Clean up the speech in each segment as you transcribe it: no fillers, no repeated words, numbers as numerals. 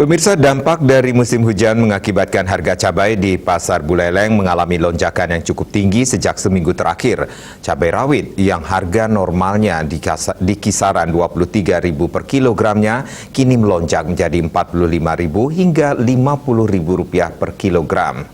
Pemirsa, dampak dari musim hujan mengakibatkan harga cabai di Pasar Buleleng mengalami lonjakan yang cukup tinggi sejak seminggu terakhir. Cabai rawit yang harga normalnya di kisaran Rp23.000 per kilogramnya kini melonjak menjadi Rp45.000 hingga Rp50.000 per kilogram.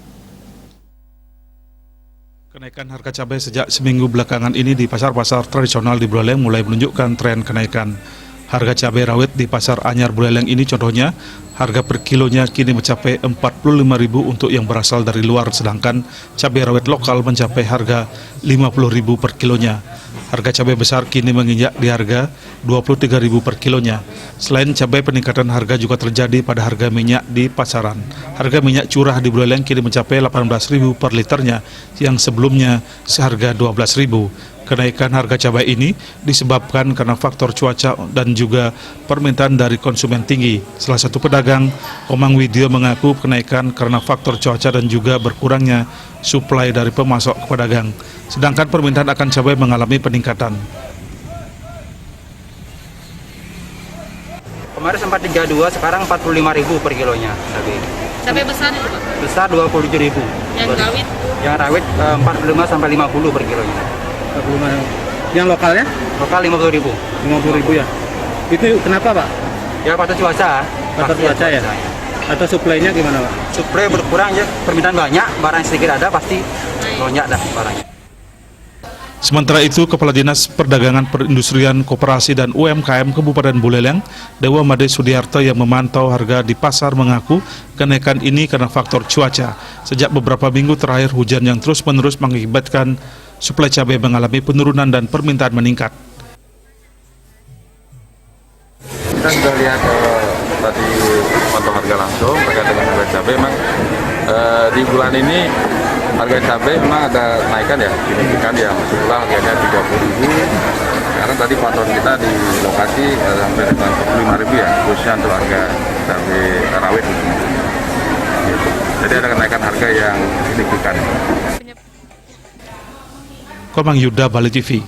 Kenaikan harga cabai sejak seminggu belakangan ini di pasar-pasar tradisional di Buleleng mulai menunjukkan tren kenaikan. Harga cabai rawit di Pasar Anyar Buleleng ini contohnya, harga per kilonya kini mencapai Rp45.000 untuk yang berasal dari luar, sedangkan cabai rawit lokal mencapai harga Rp50.000 per kilonya. Harga cabai besar kini menginjak di harga Rp23.000 per kilonya. Selain cabai, peningkatan harga juga terjadi pada harga minyak di pasaran. Harga minyak curah di Buleleng kini mencapai Rp18.000 per liternya, yang sebelumnya seharga Rp12.000. Kenaikan harga cabai ini disebabkan karena faktor cuaca dan juga permintaan dari konsumen tinggi. Salah satu pedagang, Komang Widyo, mengaku kenaikan karena faktor cuaca dan juga berkurangnya suplai dari pemasok ke pedagang. Sedangkan permintaan akan cabai mengalami peningkatan. Kemarin sempat 32, sekarang Rp45.000 per kilonya cabai. Cabai besar itu, Pak? Besar Rp27.000. Yang rawit? Yang rawit 45 sampai 50 per kilonya. 45. Yang lokalnya? Lokal Rp50.000. Rp50.000 ya. Itu kenapa, Pak? Ya faktor cuaca. Faktor cuaca ya? Atau suplainya gimana, Pak? Suplai berkurang ya, permintaan banyak, barang sedikit ada pasti lonjak dah barangnya. Sementara itu, Kepala Dinas Perdagangan Perindustrian Koperasi dan UMKM Kabupaten Buleleng, Dewa Made Sudiarto, yang memantau harga di pasar, mengaku kenaikan ini karena faktor cuaca. Sejak beberapa minggu terakhir, hujan yang terus-menerus mengakibatkan suplai cabai mengalami penurunan dan permintaan meningkat. Kita sudah lihat tadi pantau harga langsung terkait dengan harga cabai. Memang di bulan ini harga cabai memang ada kenaikan ya, signifikan ya. Semula harganya Rp30.000. Sekarang tadi pantauan kita di lokasi sampai dengan Rp45.000 ya, khususnya untuk harga cabai rawit. Gitu. Jadi ada kenaikan harga yang signifikan. Komang Yuda, Bali TV.